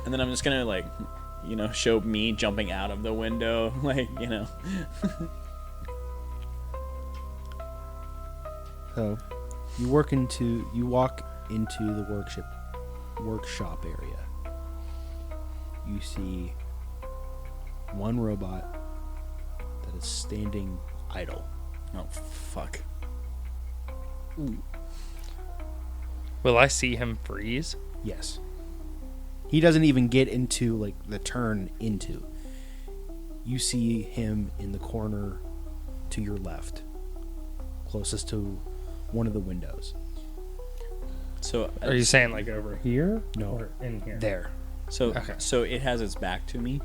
And then I'm just gonna like, show me jumping out of the window, like, So, you walk into the workshop area. You see one robot that is standing idle. Oh fuck. Ooh. Will I see him freeze? Yes. He doesn't even get into like the turn into. You see him in the corner to your left, closest to one of the windows. So Are you saying like over here? No. Or in here? There. So Okay. so it has its back to me.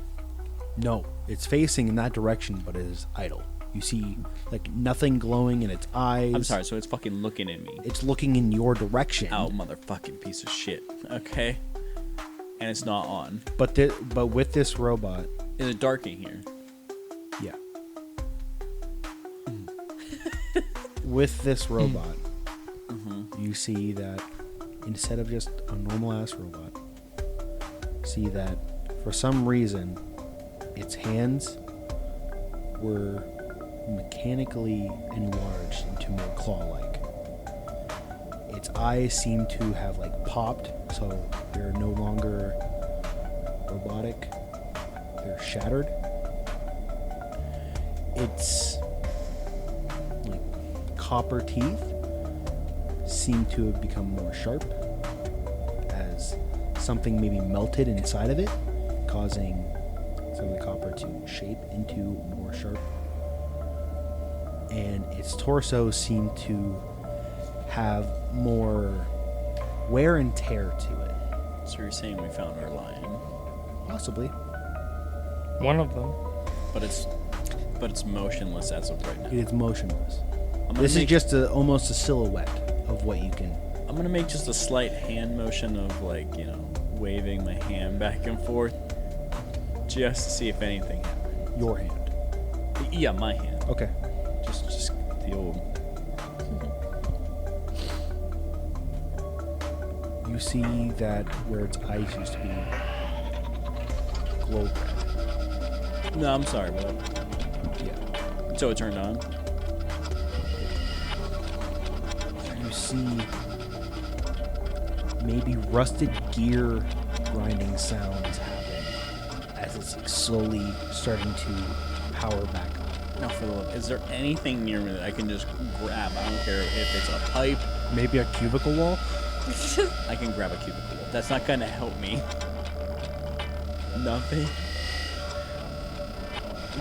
No, it's facing in that direction, but it is idle. You see like nothing glowing in its eyes. I'm sorry. So it's fucking looking at me. It's looking in your direction. Oh, motherfucking piece of shit. Okay. And it's not on. But with this robot, Is it dark in here? yeah. With this robot, you see that instead of just a normal ass robot, see that for some reason its hands were mechanically enlarged into more claw-like. Its eyes seem to have like popped, so they're no longer robotic. They're shattered. Its like copper teeth seem to have become more sharp as something maybe melted inside of it, causing some of the copper to shape into more sharp. And its torso seemed to have more wear and tear to it. So you're saying we found our lion, Possibly. One of them. but it's motionless as of right now. It is motionless. I'm gonna This is make- just almost a silhouette of what you can... I'm gonna make just a slight hand motion of like, waving my hand back and forth, just to see if anything happens. Your hand. Yeah, my hand. Okay. Just the old. You see that where its eyes used to be glow red. No, I'm sorry, what? Yeah. So it turned on. You see maybe rusted gear grinding sounds happen as it's like slowly starting to power back up. Now, for the love, is there anything near me that I can just grab? I don't care if it's a pipe. Maybe a cubicle wall? I can grab a cubicle. That's not gonna help me. Nothing.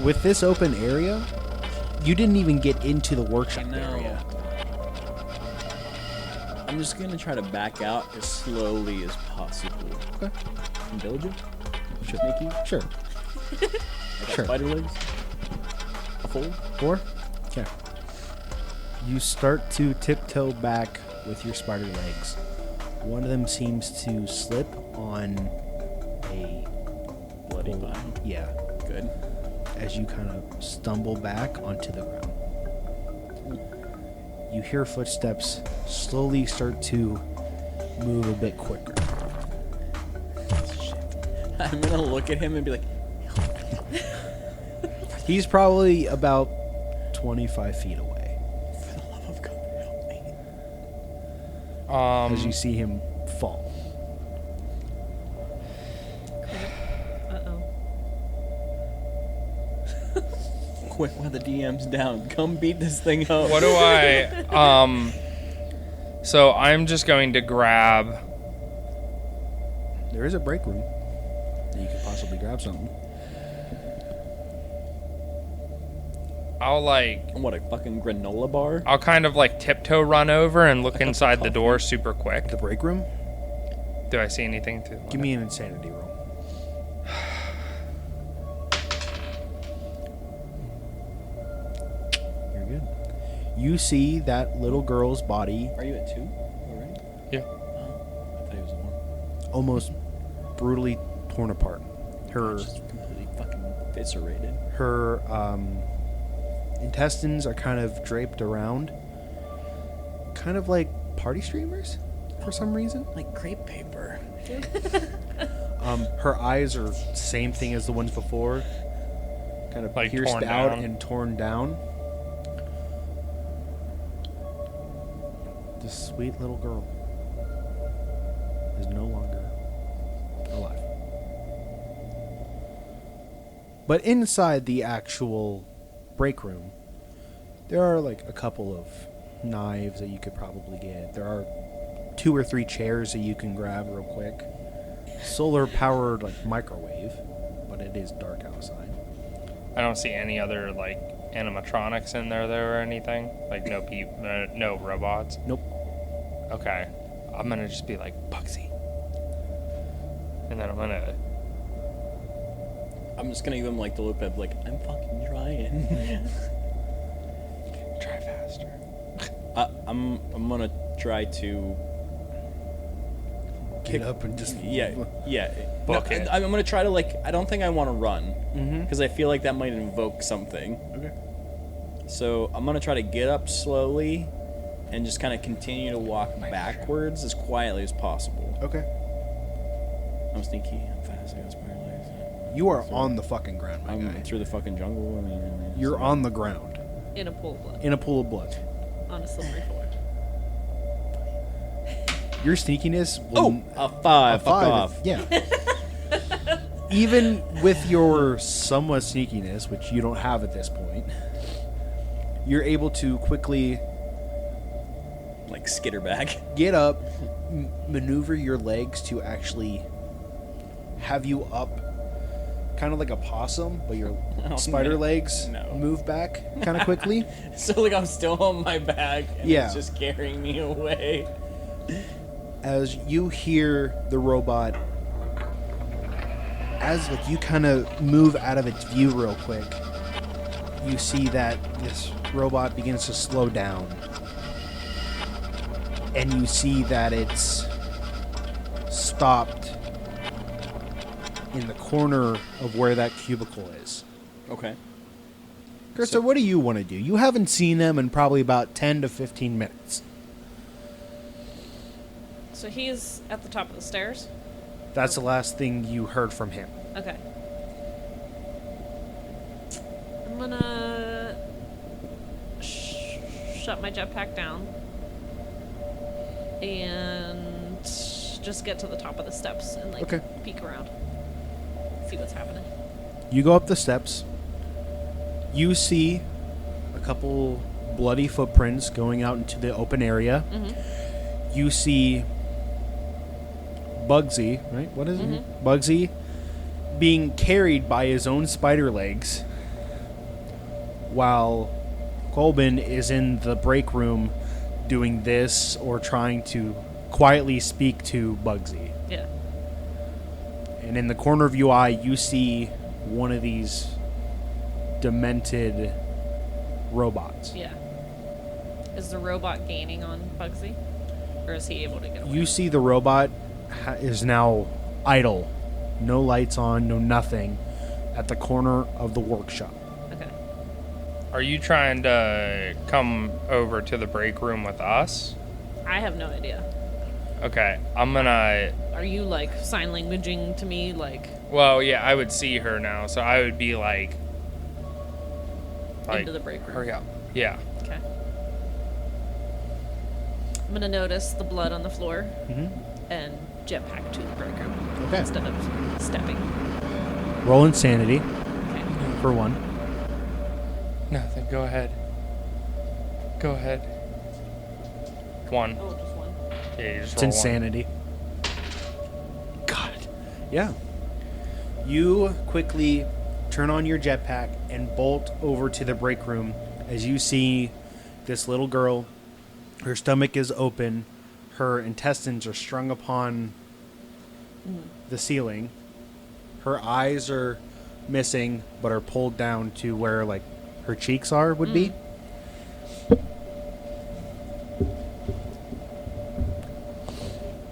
With this open area, you didn't even get into the workshop I know. area. I'm just gonna try to back out as slowly as possible. Okay. Intelligent? Sure. Sneaky? Sure. I got Sure. spider legs? A fold? 4? Okay. You start to tiptoe back with your spider legs. One of them seems to slip on a Bloody pole. vine. Yeah. Good. As you kind of stumble back onto the ground. You hear footsteps slowly start to move a bit quicker. I'm gonna look at him and be like, He's probably about 25 feet away for the love of God, help me. as you see him fall. Uh-oh. Quick, while the DM's down, come beat this thing up. What do I... So I'm just going to grab... There is a break room that you could possibly grab something. I'll like... What, a fucking granola bar? I'll kind of like tiptoe run over and look cup of inside the coffee. door super quick. The break room? Do I see anything to... Give me an insanity roll. You're good. You see that little girl's body Are you at 2 already? Yeah. Oh, I thought he was at 1. almost brutally torn apart. Her Just completely fucking eviscerated. her intestines are kind of draped around, kind of like party streamers for some reason. Like crepe paper. Her eyes are same thing as the ones before, kind of Like pierced torn out down? and torn down. This sweet little girl is no longer alive. But inside the actual break room, there are like a couple of knives that you could probably get. There are 2 or 3 chairs that you can grab real quick. Solar powered like microwave, but it is dark outside. I don't see any other like animatronics in there or anything. Like no robots. Nope. Okay, I'm gonna just be like Bugsy, and then I'm just gonna give him like the look of like I'm fucking trying. try faster. I'm gonna try to Get up and just Book it. I'm gonna try to like. I don't think I want to run Mm-hmm. because I feel like that might invoke something. Okay. So I'm gonna try to get up slowly and just kind of continue to walk backwards as quietly as possible. Okay. I'm sneaky. I'm fast. I got spider legs. You are on the fucking ground, my I'm guy. through the fucking jungle. I mean, You're on the ground In a pool of blood. in a pool of blood. On a slippery floor. Your sneakiness Oh, will a 5. a Fuck 5 off. Yeah. Even with your somewhat sneakiness, which you don't have at this point, you're able to quickly Like skitter back. get up, maneuver your legs to actually have you up, kind of like a possum, but your Oh, spider no. legs No. move back kind of quickly. So like I'm still on my back and Yeah. it's just carrying me away. As you hear the robot, as like you kind of move out of its view real quick, you see that this robot begins to slow down, and you see that it's stopped in the corner of where that cubicle is. Okay. Kurt, So- so what do you want to do? You haven't seen them in probably about 10 to 15 minutes. So he's at the top of the stairs? That's the last thing you heard from him. Okay. I'm gonna shut my jetpack down and just get to the top of the steps and like Okay. peek around, see what's happening. You go up the steps. You see a couple bloody footprints going out into the open area. Mm-hmm. You see Bugsy, right? What is it? Bugsy being carried by his own spider legs while Colbin is in the break room doing this or trying to quietly speak to Bugsy. Yeah. And in the corner of your eye, you see one of these demented robots. Yeah. Is the robot gaining on Bugsy? Or is he able to get away? You see the robot is now idle. No lights on, no nothing, at the corner of the workshop. Okay. Are you trying to come over to the break room with us? I have no idea. Okay, I'm gonna. Are you like sign languaging to me like Well, yeah, I would see her now, so I would be like into the break room? hurry up. Yeah. Okay. I'm gonna notice the blood on the floor and jetpack to the break room Okay. instead of stepping. Roll insanity Okay. for one. No, then go ahead. Go ahead. 1. Oh, just one. Yeah, you just It's roll 1. insanity. God. Yeah. You quickly turn on your jetpack and bolt over to the break room as you see this little girl. Her stomach is open. Her intestines are strung upon the ceiling. Her eyes are missing, but are pulled down to where like her cheeks are would be.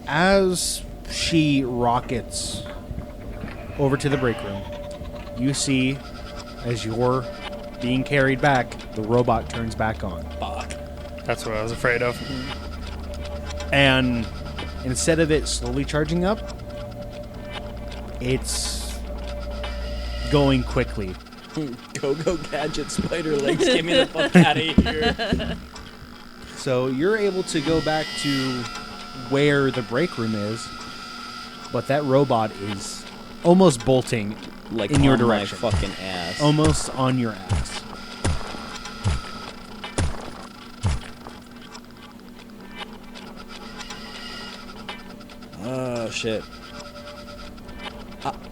As she rockets over to the break room, you see, as you're being carried back, the robot turns back on. Fuck. That's what I was afraid of. And instead of it slowly charging up, It's going quickly. Go gadget spider legs, get me the fuck out of here. So you're able to go back to where the break room is, but that robot is almost bolting Like in your on direction. my fucking ass. Almost on your ass. Oh shit.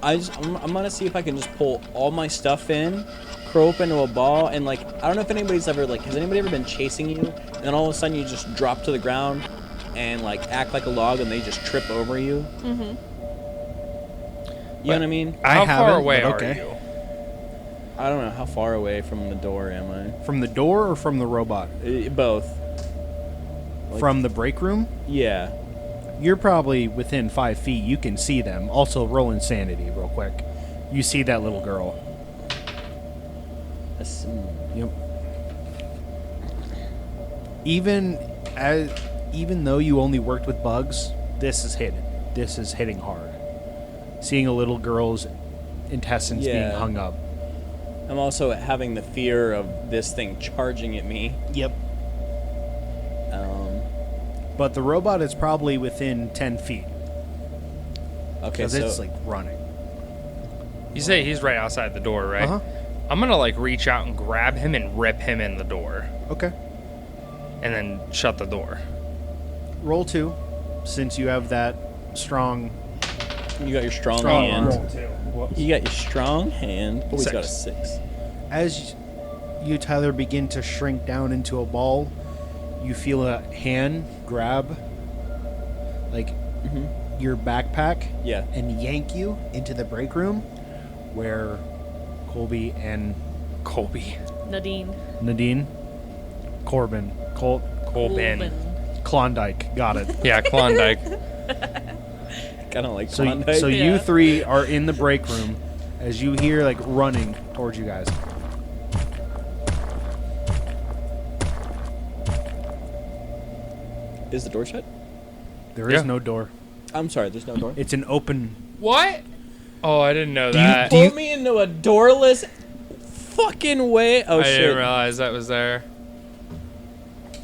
I'm gonna see if I can just pull all my stuff in, curl up into a ball, and like I don't know if anybody's ever like, has anybody ever been chasing you, and then all of a sudden you just drop to the ground and like act like a log, and they just trip over you. Mm-hmm. You know what I mean? I How haven't, far away but are okay. you? I don't know how far away from the door am I. From the door or from the robot? Both. Like- From the break room? Yeah. You're probably within 5 feet. You can see them. Also, roll insanity real quick. You see that little girl. Yep. Even though you only worked with bugs, this is hidden. This is hitting hard. Seeing a little girl's intestines being Yeah. hung up. I'm also having the fear of this thing charging at me. Yep. But the robot is probably within 10 feet. Okay, Because so it's like running. You say he's right outside the door, right? Uh-huh. I'm gonna like reach out and grab him and rip him in the door, Okay. and then shut the door. Roll 2, since you have that strong... you got your strong Strong hand. roll. You got your strong hand. Oh, he's got a 6. 6. As you, Tyler, begin to shrink down into a ball, you feel a hand grab, like, your backpack Yeah. and yank you into the break room where Colby and Nadine. Nadine, Corbin, Colbin. Klondike, got it. Yeah, Klondike. Kind of like So, Klondike. so you Yeah. three are in the break room as you hear like running towards you guys. Is the door shut? There is Yeah. no door. I'm sorry, there's no door. It's an open. What? Oh, I didn't know Do you- that. do you- Pull me into a doorless fucking way. Oh I shit. didn't realize that was there.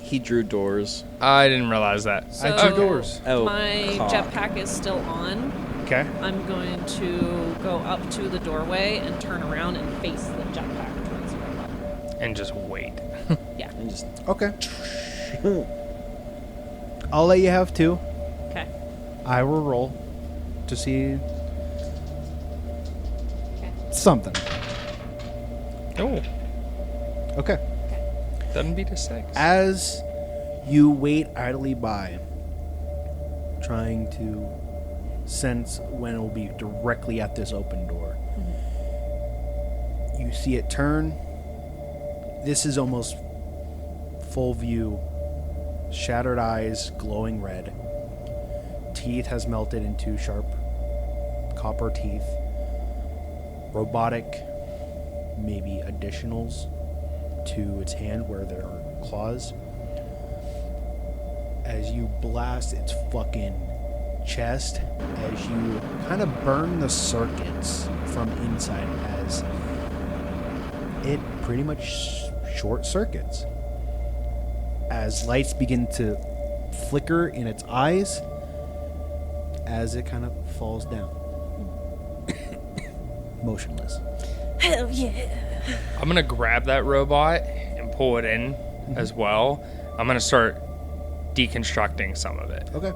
He drew doors. I didn't realize that. So At your doors. Oh, my cock. jetpack is still on. Okay. I'm going to go up to the doorway and turn around and face the jetpack towards the robot. And just wait. Yeah. And just Okay. I'll let you have 2. Okay. I will roll to see Okay. something. Oh, Okay. doesn't beat a 6. As you wait idly by, trying to sense when it will be directly at this open door, you see it turn. This is almost full view. Shattered eyes, glowing red. Teeth has melted into sharp copper teeth. Robotic, maybe additionals to its hand where there are claws. As you blast its fucking chest, as you kind of burn the circuits from inside, as it pretty much short circuits. As lights begin to flicker in its eyes, as it kind of falls down. Motionless. Hell yeah. I'm going to grab that robot and pull it in as well. I'm going to start deconstructing some of it. Okay.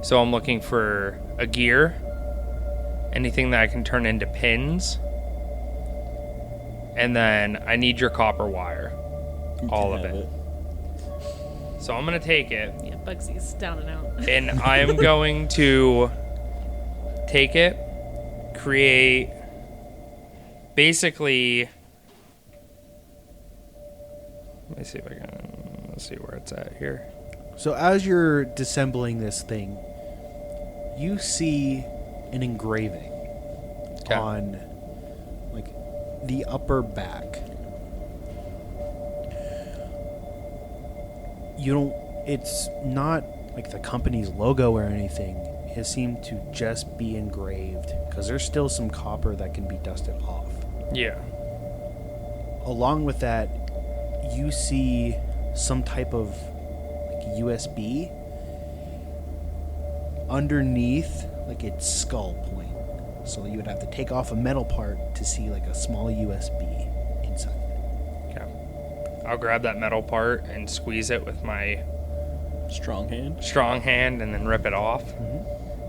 So I'm looking for a gear, anything that I can turn into pins. And then I need your copper wire. you All can of have it. So I'm going to take it, Yeah, Bugsy's down and out. and I am going to take it, create basically. Let me see if I can. Let's see where it's at here. So as you're disassembling this thing, you see an engraving on like the upper back. It's not like the company's logo or anything. has seemed to just be engraved because there's still some copper that can be dusted off. Yeah. Along with that, you see some type of like USB underneath like its skull point. So you would have to take off a metal part to see like a small USB inside. Okay. I'll grab that metal part and squeeze it with my Strong hand. strong hand and then rip it off.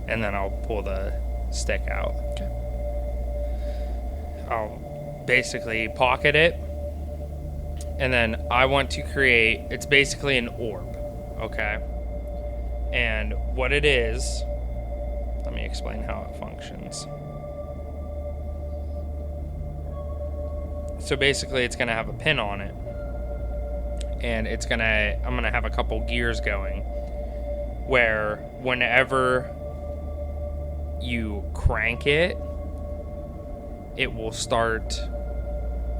And then I'll pull the stick out. Okay. I'll basically pocket it. And then I want to create, it's basically an orb. Okay. And what it is, let me explain how it functions. So basically it's going to have a pin on it. And I'm going to have a couple gears going where whenever you crank it, it will start,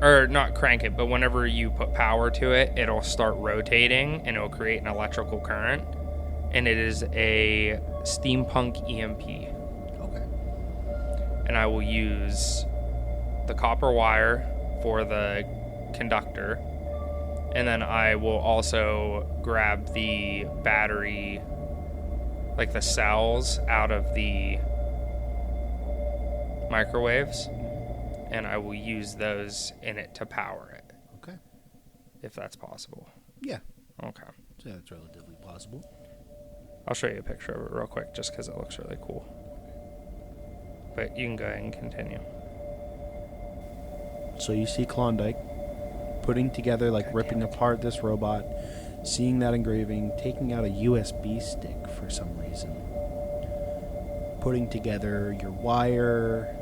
or not crank it, but whenever you put power to it, it'll start rotating and it'll create an electrical current. And it is a steampunk EMP. Okay. And I will use the copper wire for the conductor. And then I will also grab the battery, like the cells, out of the microwaves. And I will use those in it to power it. Okay. If that's possible. Yeah. Okay. So that's relatively possible. I'll show you a picture of it real quick just because it looks really cool. But you can go ahead and continue. So you see Klondike putting together, like ripping apart this robot, seeing that engraving, taking out a USB stick for some reason, putting together your wire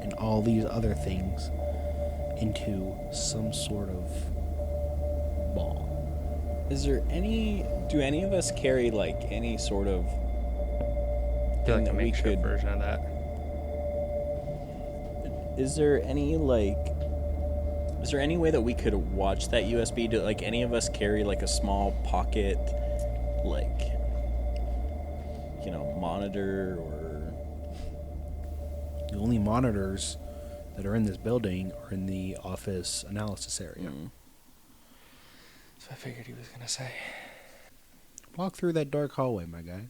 and all these other things into some sort of ball. Do any of us carry like any sort of I feel thing like a that we makeshift could? version of that. Is there any way that we could watch that USB? Do like any of us carry like a small pocket, like, you know, monitor or? The only monitors that are in this building are in the office analysis area. That's what I figured he was going to say. Walk through that dark hallway, my guy.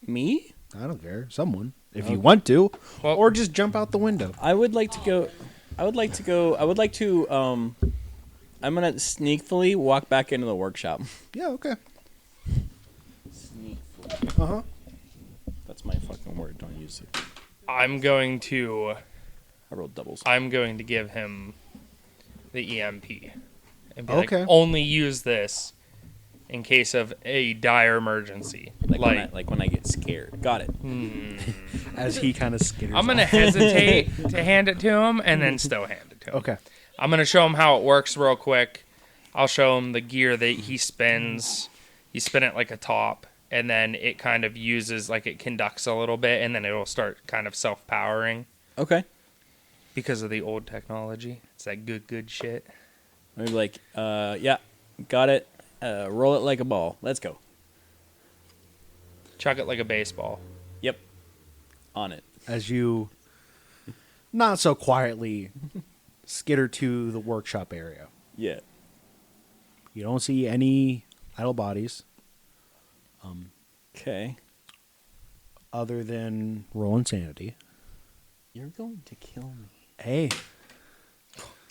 Me? I don't care. Someone, if you want to, Well- or just jump out the window. I would like to go. I'm gonna sneakily walk back into the workshop. Yeah. Okay. Sneakily. Uh huh. That's my fucking word. Don't use it. I'm going to doubles. I'm going to give him the EMP. And be like, Okay. only use this in case of a dire emergency. Like when I get scared. Got it. As he kind of skitters. I'm going to hesitate to hand it to him and then still hand it to him. Okay. I'm going to show him how it works real quick. I'll show him the gear that he spins. You spin it like a top, and then it kind of uses, like it conducts a little bit, and then it'll start kind of self-powering Okay. because of the old technology. It's that good shit. Maybe like, yeah, got it. Roll it like a ball. Let's go. Chuck it like a baseball. Yep. On it. As you, not so quietly, skitter to the workshop area. Yeah. You don't see any idle bodies. Okay. Other than roll insanity. You're going to kill me. Hey.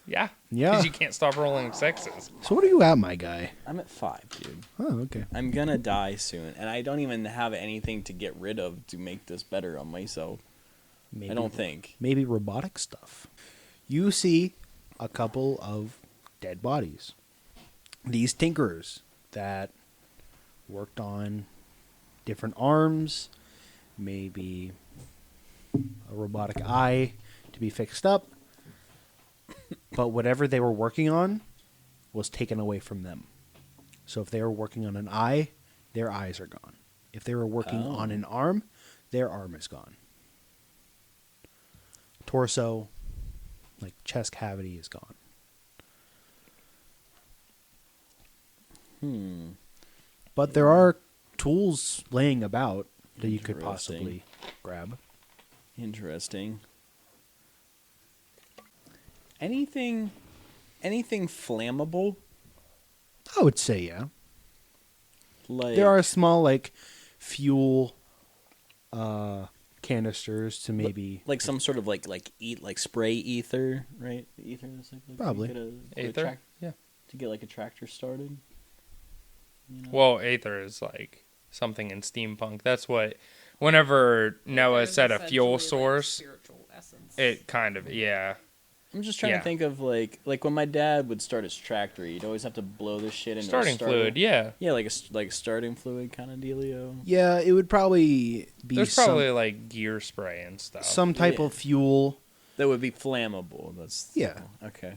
Yeah. Yeah. Because you can't stop rolling sixes. So what are you at, my guy? I'm at 5, dude. Oh, okay. I'm gonna die soon, and I don't even have anything to get rid of to make this better on myself. Maybe, I don't think. Maybe robotic stuff. You see a couple of dead bodies. These tinkerers that worked on different arms, maybe a robotic eye to be fixed up. But whatever they were working on was taken away from them. So if they were working on an eye, their eyes are gone. If they were working on an arm, their arm is gone. Torso, like chest cavity, is gone. But there are tools laying about. that you could possibly grab. Interesting. Anything flammable? I would say, yeah. Like There are small, like, fuel canisters to maybe... like some sort of like spray ether, right? Ether is like Probably. Aether? Yeah. To get like a tractor started. You know? Well, Aether is like something in steampunk. That's what, whenever Noah There's said a essentially, fuel like, source, spiritual essence. it kind of, yeah. I'm just trying Yeah. to think of like when my dad would start his tractor, he'd always have to blow this shit into Starting a starter. fluid, yeah. Yeah, like a starting fluid kind of dealio. Yeah, it would probably be There's probably like gear spray and stuff. some type Yeah. of fuel. That would be flammable. That's Yeah. Okay.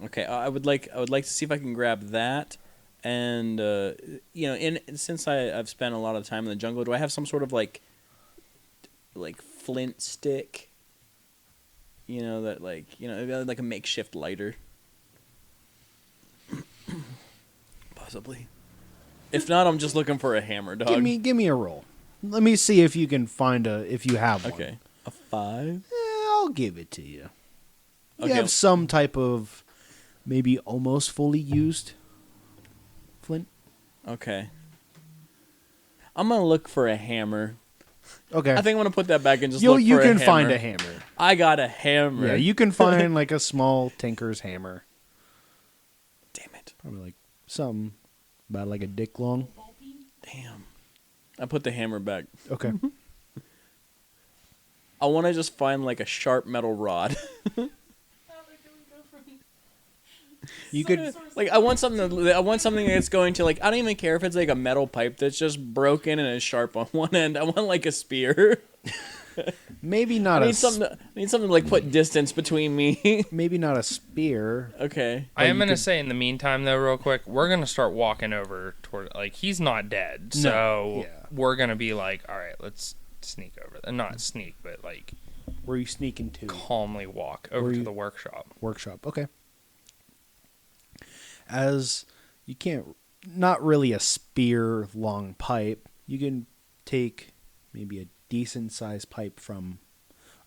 Okay, I would like to see if I can grab that, and since I've spent a lot of time in the jungle, do I have some sort of like flint stick? You know that like a makeshift lighter. Possibly. If not, I'm just looking for a hammer, dog. Give me a roll. Let me see if you can find if you have one. Okay. A 5? I'll give it to you. You Okay. have some type of maybe almost fully used flint. Okay. I'm gonna look for a hammer. Okay. I think I'm gonna put that back and just you look for a can hammer. find a hammer. I got a hammer. Yeah, you can find like a small tinker's hammer. Damn it. Probably like something about like a dick long. Damn. I put the hammer back. Okay. I want to just find like a sharp metal rod. You could Like I want something that's going to like I don't even care if it's like a metal pipe that's just broken and is sharp on one end. I want like a spear. maybe I not need something to like put distance between me. maybe not a spear. Okay. I am you going to could- say in the meantime, though, real quick, we're going to start walking over toward, like, he's not dead. So yeah. we're going to be like, all right, let's sneak over there. Not sneak, but like Where you sneak into calmly walk over Where to you- the workshop. workshop. Okay. As you can't, not really a spear long pipe. You can take maybe a decent sized pipe from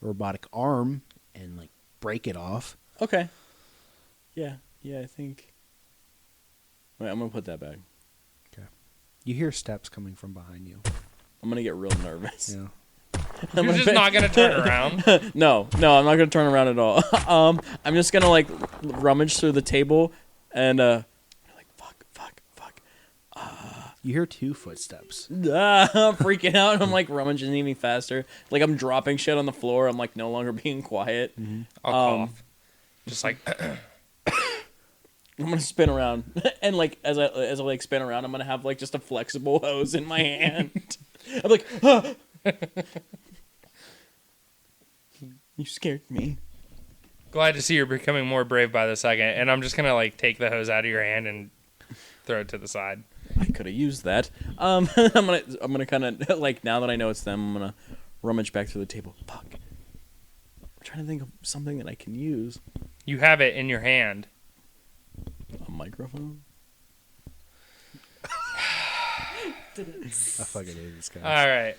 a robotic arm and like break it off. Okay. Yeah. Yeah, I think. Wait, I'm gonna put that back. You hear steps coming from behind you. I'm gonna get real nervous. Yeah. I'm You're gonna just not going to turn around. No, I'm not gonna turn around at all. I'm just gonna like rummage through the table and like fuck. You hear 2 footsteps. I'm freaking out. I'm like rummaging even faster. Like I'm dropping shit on the floor. I'm like no longer being quiet. I'll cough. Just like, I'm gonna spin around and like as I like spin around, I'm gonna have like just a flexible hose in my hand. I'm like, ah! You scared me. glad to see you're becoming more brave by the second. And I'm just going to like take the hose out of your hand and throw it to the side. I could have used that. I'm gonna kind of like now that I know it's them, I'm gonna rummage back through the table. Fuck. I'm trying to think of something that I can use. You have it in your hand. A microphone. I fucking hate this guy. All right.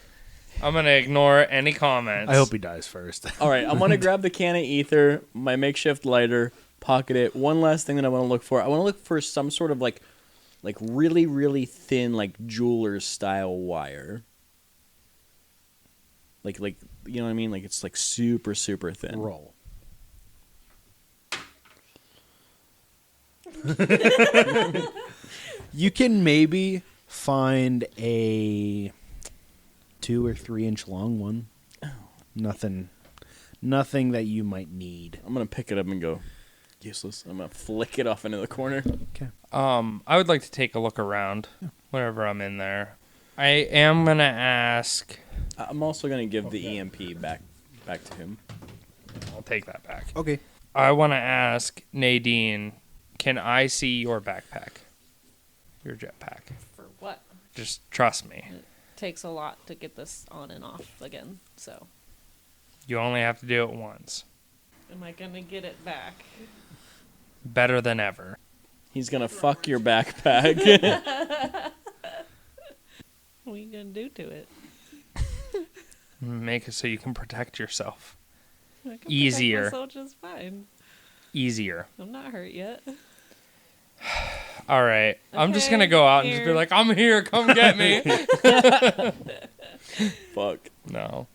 I'm going to ignore any comments. I hope he dies first. All right, I'm gonna grab the can of ether, my makeshift lighter, pocket it. One last thing that I want to look for. I want to look for some sort of like really really thin like jeweler's style wire. Like you know what I mean? Like it's like super thin. Roll. You can maybe find a 2 or 3 inch long one. Nothing that you might need. I'm gonna pick it up and go. Useless. I'm gonna flick it off into the corner. Okay. I would like to take a look around whenever I'm in there. I am going to ask. I'm also gonna give the EMP back to him. I'll take that back. Okay. I want to ask Nadine, can I see your backpack? Your jetpack. For what? Just trust me. It takes a lot to get this on and off again, so You only have to do it once. am I gonna get it back? Better than ever. He's gonna fuck your backpack. What are you gonna do to it? Make it so you can protect yourself. I can protect Easier. myself just fine. Easier. I'm not hurt yet. All right. I'm just Okay, going to go out and just be here. like, I'm here. Come get me. Fuck. No.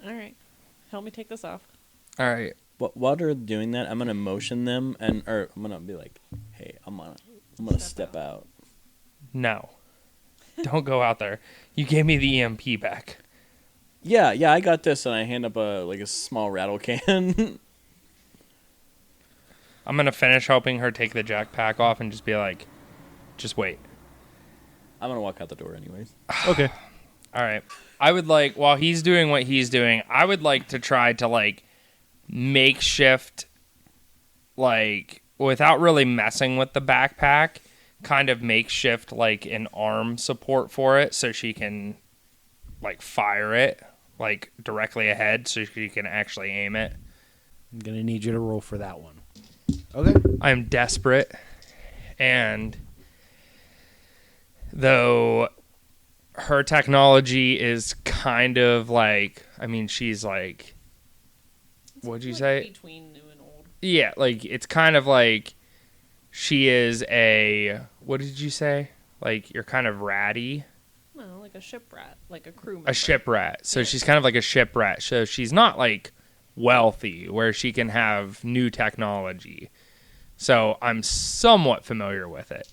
All right. Help me take this off. All right. While they're doing that, I'm gonna motion them, or I'm gonna be like, "Hey, I'm gonna step out." No. Don't go out there. You gave me the EMP back. Yeah, I got this, and I hand up a small rattle can. I'm going to finish helping her take the jackpack off and just be like, just wait. I'm gonna walk out the door anyways. Okay. All right. I would like, while he's doing what he's doing, I would like to try to like makeshift, like without really messing with the backpack, kind of makeshift like an arm support for it so she can like fire it like directly ahead so she can actually aim it. I'm going to need you to roll for that one. Okay. I'm desperate, and though her technology is kind of like, I mean, she's like, what'd you say? Between new and old. Yeah, like it's kind of like she is a, what did you say? Like you're kind of ratty. No, like a ship rat, like a crew member. A ship rat. So she's kind of like a ship rat. So she's not like wealthy where she can have new technology. So I'm somewhat familiar with it.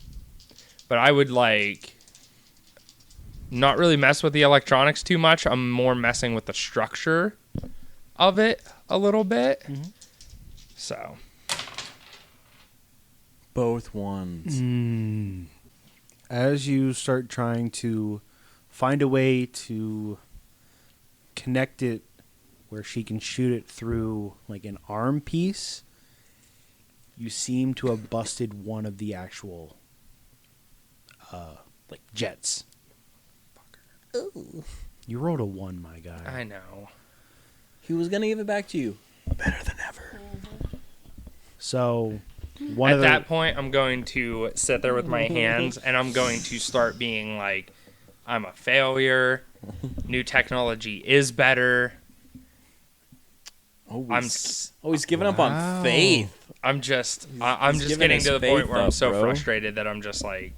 But I would like not really mess with the electronics too much. I'm more messing with the structure of it a little bit. Mhm. So Both ones. As you start trying to find a way to connect it where she can shoot it through like an arm piece, you seem to have busted one of the actual like jets. Ooh. You rolled a 1, my guy. I know. He was gonna give it back to you. Better than ever. So one At of the, that point, I'm going to sit there with my hands and I'm going to start being like, I'm a failure. New technology is better. Always giving up Wow. on faith. I'm just He's just giving getting his to the faith point where I'm up, so bro. frustrated that I'm just like,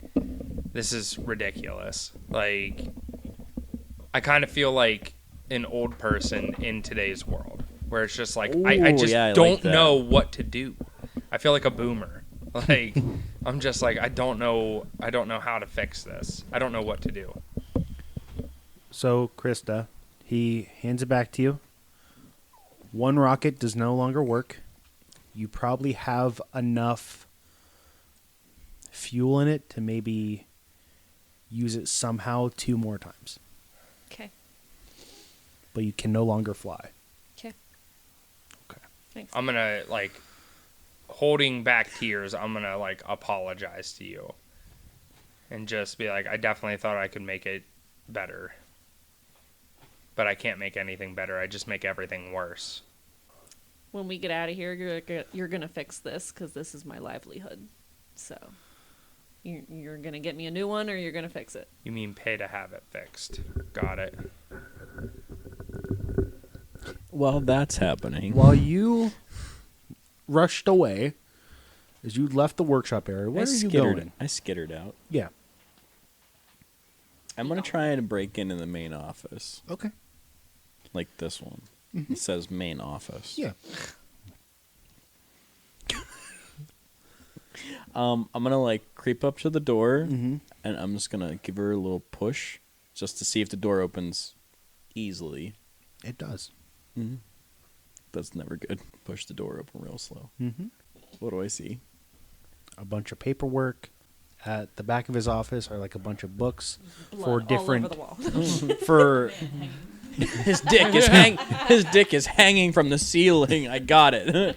this is ridiculous. Like, I kind of feel like an old person in today's world where it's just like, I Ooh, just yeah, I like don't that. know what to do. I feel like a boomer. Like, I'm just like, I don't know how to fix this. I don't know what to do. So Krista, he hands it back to you. One rocket does no longer work. You probably have enough fuel in it to maybe use it somehow 2 more times. Okay. But you can no longer fly. Okay. Okay. Thanks. I'm gonna like holding back tears. I'm gonna like apologize to you and just be like, I definitely thought I could make it better, but I can't make anything better. I just make everything worse. When we get out of here, you're gonna fix this because this is my livelihood. So you're gonna get me a new one, or you're gonna fix it. You mean pay to have it fixed? Got it. Well, that's happening. While you rushed away, as you left the workshop area, where are you going? I skittered out. Yeah. I'm gonna try and break into the main office, Okay. like this one. It says main office. Yeah. I'm gonna like creep up to the door, Mm-hmm. and I'm just gonna give her a little push, just to see if the door opens easily. It does. Mm-hmm. That's never good. Push the door open real slow. Mm-hmm. What do I see? A bunch of paperwork. At the back of his office are like a bunch of books Blood for different all over the wall. for His dick is hanging from the ceiling. I got it.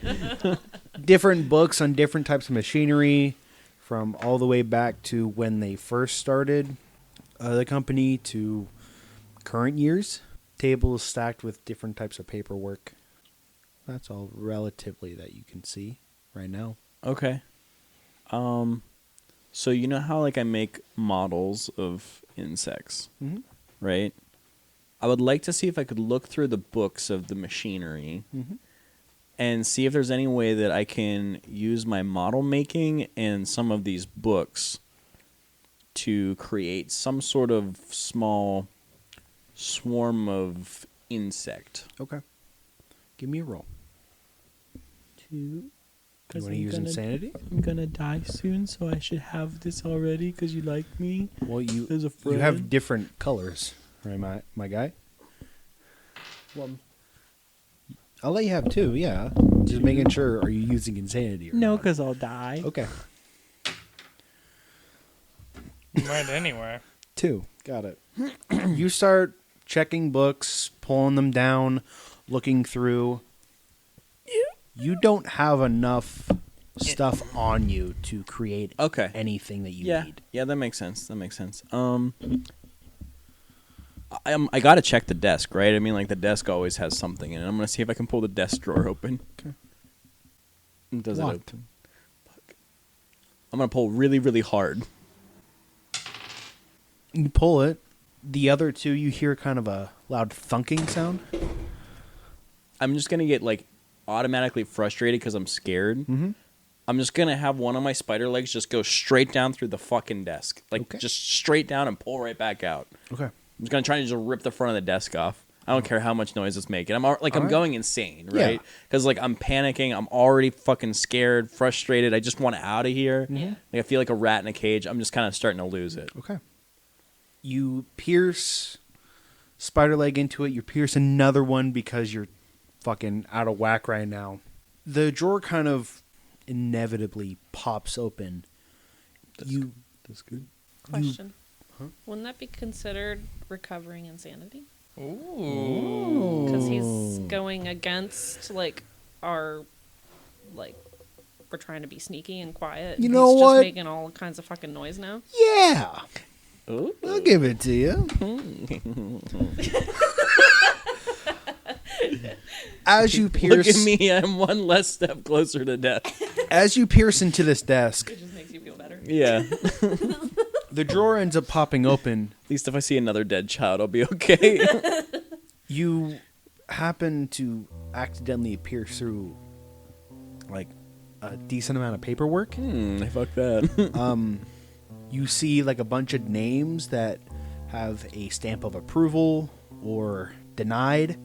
different books on different types of machinery, from all the way back to when they first started the company to current years. Tables stacked with different types of paperwork. That's all relatively that you can see right now. Okay. So you know how like I make models of insects, Mm-hmm. right? I would like to see if I could look through the books of the machinery Mm-hmm. and see if there's any way that I can use my model making and some of these books to create some sort of small swarm of insect. Okay. Give me a roll. 2. You want to use insanity? I'm gonna die soon, so I should have this already because you like me. Well, you As a you have friend. different colors, right, my guy? Well, I'll let you have 2, yeah. Just making sure, are you using insanity or no, not? because I'll die. Okay. You might anyway. 2. Got it. You start checking books, pulling them down, looking through. You don't have enough stuff on you to create Okay. anything that you Yeah, need. yeah, that makes sense. That makes sense. I gotta check the desk, right? I mean, like the desk always has something in it. I'm gonna see if I can pull the desk drawer open. Okay. Does Locked. it open? Fuck. I'm gonna pull really, really hard. You pull it. The other 2, you hear kind of a loud thunking sound. I'm just gonna get like automatically frustrated because I'm scared. Mm-hmm. I'm just gonna have one of my spider legs just go straight down through the fucking desk, like Okay. just straight down and pull right back out. Okay. I'm just gonna try to just rip the front of the desk off. I don't care how much noise it's making. I'm Alright. going insane, Yeah. right? Because like I'm panicking. I'm already fucking scared, frustrated. I just want out of here. Mhm. Like I feel like a rat in a cage. I'm just kind of starting to lose it. Okay. You pierce spider leg into it. You pierce another one because you're fucking out of whack right now. The drawer kind of inevitably pops open. That's good. Question. Huh? Wouldn't that be considered recovering insanity? Ooh. Because he's going against like our like we're trying to be sneaky and quiet. You and know he's what? Just making all kinds of fucking noise now. Yeah, Ooh. I'll give it to you. As you pierce, Look at me. I'm one less step closer to death. as you pierce into this desk, It just makes you feel better. Yeah. the drawer ends up popping open. At least if I see another dead child, I'll be okay. You happen to accidentally pierce through like a decent amount of paperwork. I fucked that. You see like a bunch of names that have a stamp of approval or denied.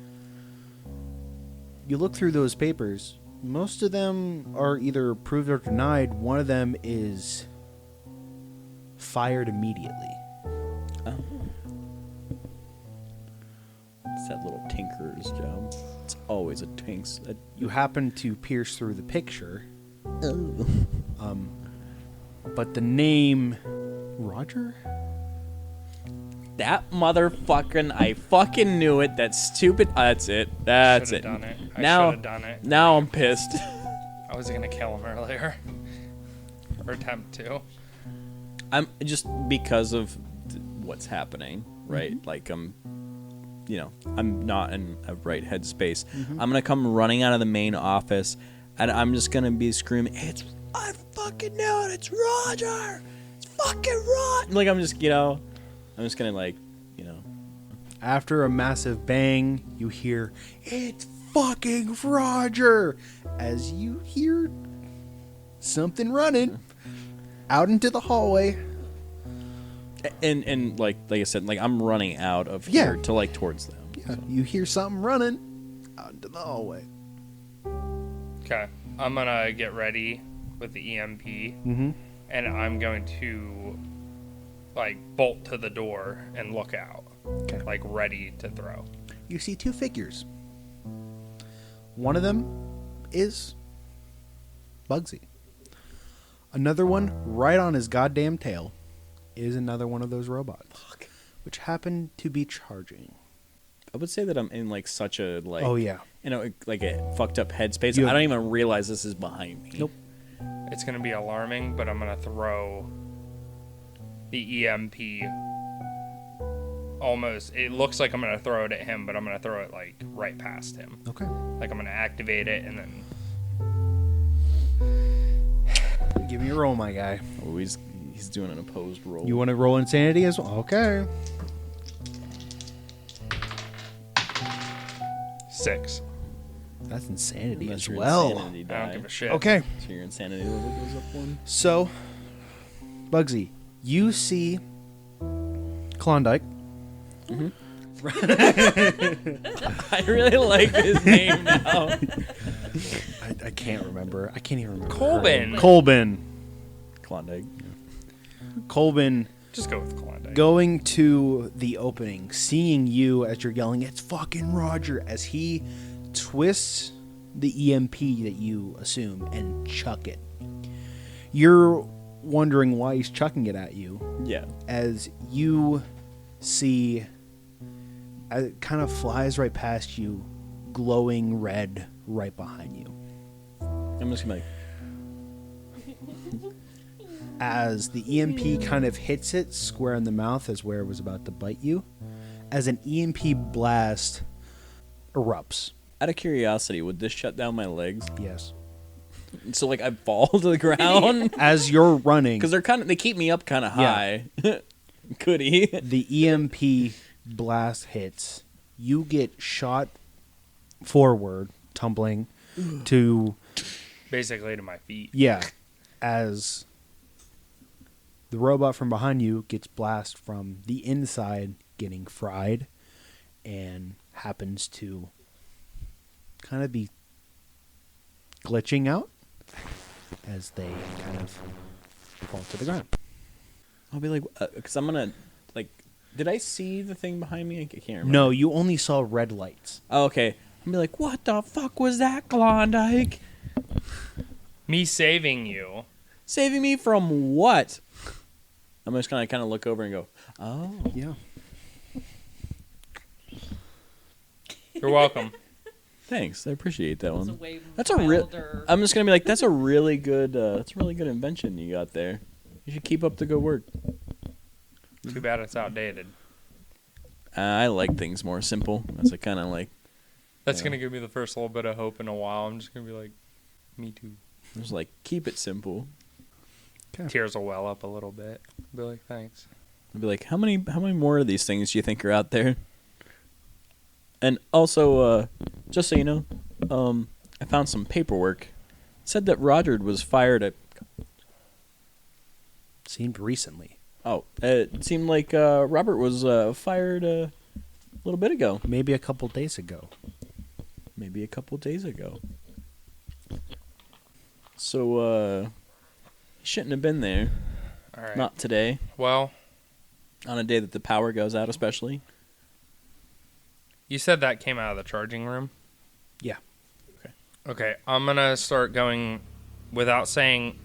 You look through those papers. Most of them are either approved or denied. One of them is fired immediately. It's that little tinkerer's job. It's always a tinks. You happen to pierce through the picture. But the name Roger? That motherfucking, I fucking knew it. That stupid. That's it. That's Should've it. done it. I Now, should've done it. now I'm pissed. I was gonna kill him earlier. Or attempt to. I'm just because of what's happening, right? Like I'm not in a right headspace. I'm gonna come running out of the main office, and I'm just gonna be screaming, I fucking knew it. It's Roger. It's fucking Roger. Like I'm just gonna After a massive bang, you hear, "It's fucking Roger!" as you hear something running out into the hallway. and like I said, like I'm running out of here Yeah. to like towards them. Yeah, you hear something running out into the hallway. Okay. I'm gonna get ready with the EMP. Mm-hmm. And I'm going to like bolt to the door and look out. Okay. Like ready to throw. You see 2 figures. One of them is Bugsy. Another one, right on his goddamn tail, is another one of those robots, which happen to be charging. I would say that I'm in like such a like Oh yeah. like a fucked up headspace. You- I don't even realize this is behind me. Nope. It's gonna be alarming, but I'm gonna throw the EMP almost. It looks like I'm gonna throw it at him, but I'm gonna throw it like right past him. Okay. Like I'm gonna activate it and then Give me a roll, my guy. Oh, He's doing an opposed roll. You want to roll insanity as well? Okay. 6. That's insanity That's as your well. insanity I don't die. give a shit. Okay. So your insanity level goes up 1. So, Bugsy, you see Klondike. I really like his name now. I can't remember. I can't even remember. Colbin. Colbin. Klondike. Just Colbin go with Klondike. going to the opening, seeing you as you're yelling, "It's fucking Roger," as he twists the EMP that you assume and chuck it. You're wondering why he's chucking it at you Yeah. as you see it kind of flies right past you, glowing red right behind you. I'm just gonna be like, As the EMP kind of hits it square in the mouth as where it was about to bite you, as an EMP blast erupts. out of curiosity, would this shut down my legs? Yes. So like I fall to the ground As you're running, because they keep me up kind of Yeah. high. Could he? the EMP blast hits. You get shot forward, tumbling to, Basically to my feet. yeah, as the robot from behind you gets blast from the inside, getting fried, and happens to kind of be glitching out as they kind of fall to the ground. I'll be like, because I'm gonna like. Did I see the thing behind me? I can't remember. No, you only saw red lights. Oh, okay. I'll be like, what the fuck was that, Klondike? Me saving you. Saving me from what? I'm just gonna kind of look over and go, oh. Yeah. You're welcome. Thanks, I appreciate that It's a one. way That's a real. wilder- I'm just gonna be like, that's a really good. That's a really good invention you got there. You should keep up the good work. Too bad it's outdated. I like things more simple. That's a kind of like. That's Yeah. going to give me the first little bit of hope in a while. I'm just going to be like, me too. Just like keep it simple. Tears will well up a little bit. Be like, thanks. I'll be like, how many more of these things do you think are out there? And also, just so you know, I found some paperwork. It said that Roger was fired at. Seemed recently. Oh, it seemed like Robert was fired a little bit ago. Maybe a couple days ago. Maybe a couple days ago. So, he shouldn't have been there. All right. Not today. Well, On a day that the power goes out, especially. you said that came out of the charging room? Yeah. Okay, I'm going to start going without saying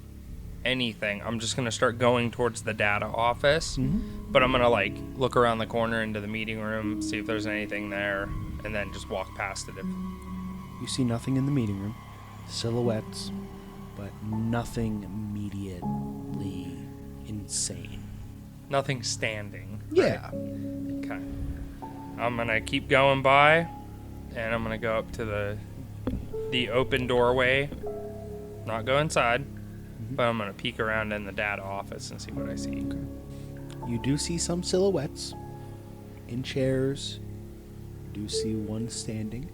anything. I'm just going to start going towards the data office. But I'm going to like look around the corner into the meeting room, see if there's anything there, and then just walk past it. You see nothing in the meeting room. Silhouettes, but nothing immediately insane. Nothing standing. Yeah. Okay. I'm going to keep going by, and I'm going to go up to the open doorway. Not go inside, but I'm going to peek around in the data office and see what I see. You do see some silhouettes in chairs. You do see one standing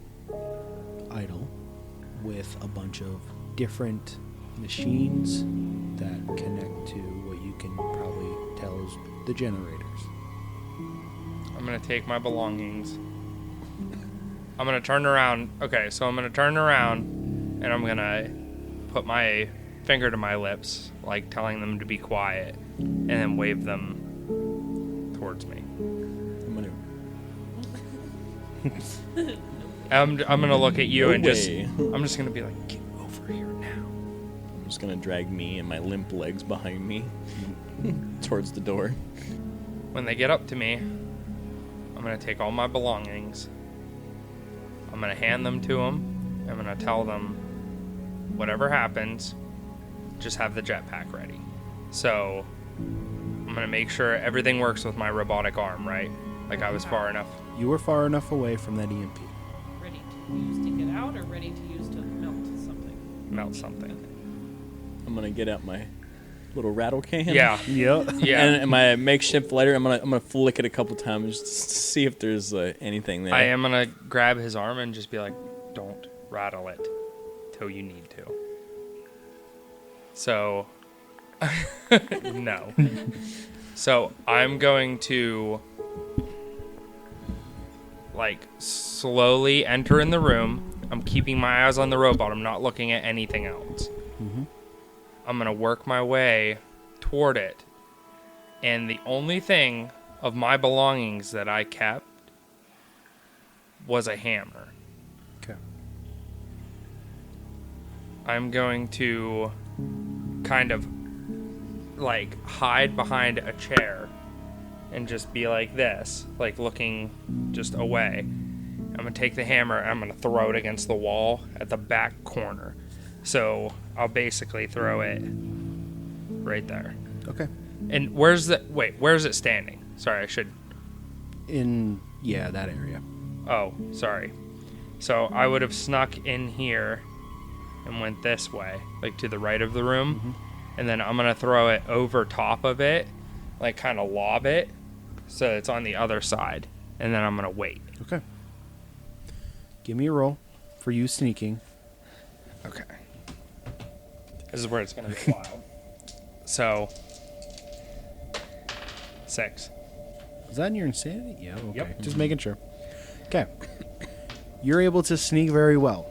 idle with a bunch of different machines that connect to what you can probably tell is the generators. I'm going to take my belongings. I'm going to turn around. Okay, so I'm going to turn around, and I'm going to put my finger to my lips, like telling them to be quiet, and then wave them towards me. I'm going to look at you No and way. I'm just going to be like, get over here now. I'm just gonna drag me and my limp legs behind me towards the door. When they get up to me, I'm going to take all my belongings. I'm going to hand them to them. I'm going to tell them, whatever happens, just have the jetpack ready. So I'm going to make sure everything works with my robotic arm, right? Like I was far enough. You were far enough away from that EMP. Ready to use to get out or ready to use to melt something? Melt something. I'm gonna get out my little rattle can. Yeah. Yep. Yeah. And my makeshift lighter, I'm gonna flick it a couple times just to see if there's anything there. I am gonna grab his arm and just be like, "Don't rattle it till you need to." So, no. So I'm going to like slowly enter in the room. I'm keeping my eyes on the robot. I'm not looking at anything else. Mm-hmm. I'm gonna work my way toward it, and the only thing of my belongings that I kept was a hammer. Okay. I'm going to kind of like hide behind a chair and just be like this, like looking just away. I'm gonna take the hammer and I'm gonna throw it against the wall at the back corner. So I'll basically throw it right there. Okay. And where's it standing? Sorry, I should. That area. Oh, sorry. So I would have snuck in here and went this way, like to the right of the room. Mm-hmm. And then I'm going to throw it over top of it, like kind of lob it, so it's on the other side. And then I'm going to wait. Okay. Give me a roll for you sneaking. Okay. This is where it's going to get wild. So, 6. Is that in your insanity? Yeah, okay. Yep. Just making sure. Okay. You're able to sneak very well.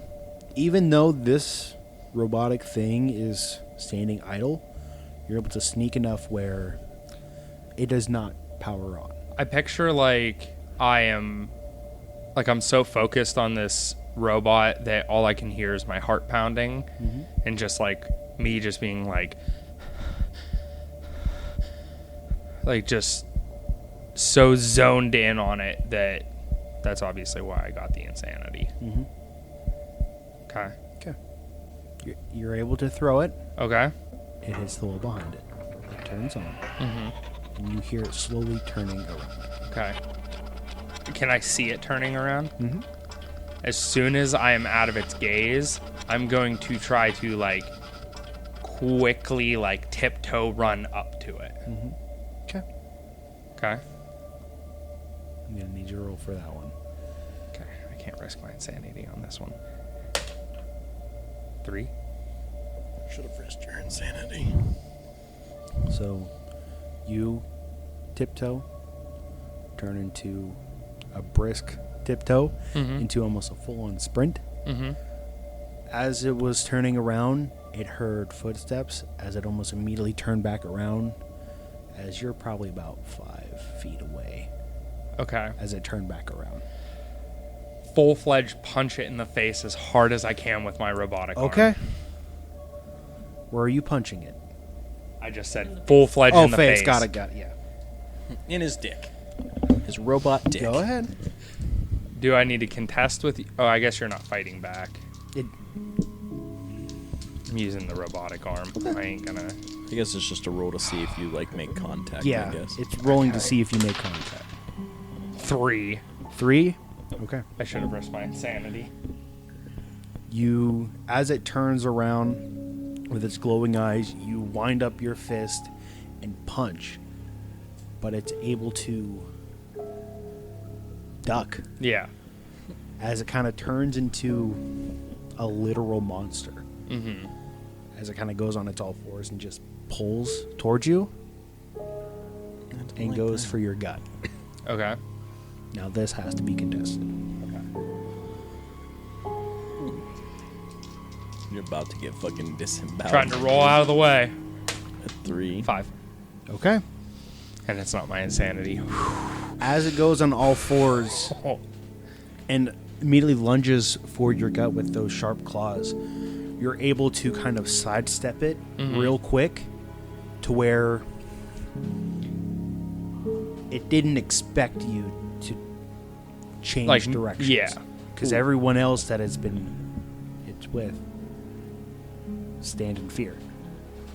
Even though this robotic thing is standing idle, you're able to sneak enough where it does not power on. I picture like I'm so focused on this robot that all I can hear is my heart pounding, and just like me just being like just so zoned in on it that's obviously why I got the insanity. Mm-hmm. Okay. Okay. You're able to throw it. Okay. It hits the wall behind it. It turns on. Mm-hmm. And you hear it slowly turning around. Okay. Can I see it turning around? Mm-hmm. As soon as I am out of its gaze, I'm going to try to like quickly like tiptoe run up to it. Mm-hmm. Okay. Okay. I'm going to need you to roll for that one. Okay. I can't risk my insanity on this one. 3. Should have risked your insanity. So you tiptoe, turn into a brisk tiptoe, into almost a full-on sprint. Mm-hmm. As it was turning around, it heard footsteps as it almost immediately turned back around, as you're probably about 5 feet away. Okay. As it turned back around. Full-fledged punch it in the face as hard as I can with my robotic arm. Okay. Where are you punching it? I just said full-fledged in the face. Got it, yeah. In his dick. His robot dick. Go ahead. Do I need to contest with you? Oh, I guess you're not fighting back. I'm using the robotic arm. I ain't gonna... I guess it's just a roll to see if you like make contact. Yeah, I guess it's rolling to see if you make contact. 3. 3? Okay. I should have risked my insanity. You, as it turns around with its glowing eyes, you wind up your fist and punch, but it's able to duck Yeah. as it kind of turns into a literal monster. Mm-hmm. As it kind of goes on its all fours and just pulls towards you and goes for your gut. Okay. Now this has to be contested. you're about to get fucking disemboweled. Trying to roll out of the way. A 3. 5. Okay. And it's not my insanity. As it goes on all fours Oh. and immediately lunges for your gut with those sharp claws, you're able to kind of sidestep it real quick to where it didn't expect you to change Like, directions. yeah. Because everyone else that it's with stand in fear.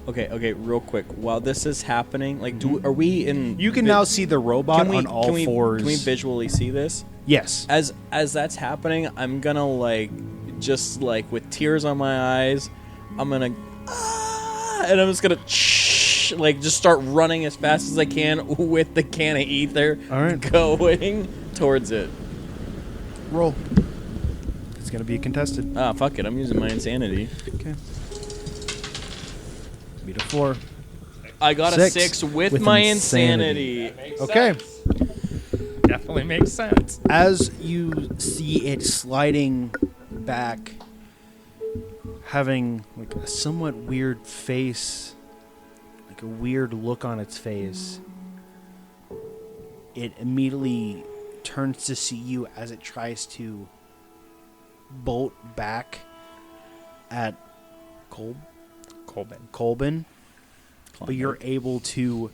Okay, real quick. While this is happening, like, are we in? You can now see the robot on all fours. Can we visually see this? Yes. As that's happening, I'm gonna like, just like with tears on my eyes, I'm gonna, and I'm just gonna like just start running as fast as I can with the can of ether. All right. Going towards it. Roll. It's gonna be contested. Ah, fuck it. I'm using my insanity. Okay. Beat a 4. I got a 6 with my insanity. Okay. Definitely makes sense. As you see it sliding back, having like a somewhat weird face, like a weird look on its face, it immediately turns to see you as it tries to bolt back at Colbin. But you're able to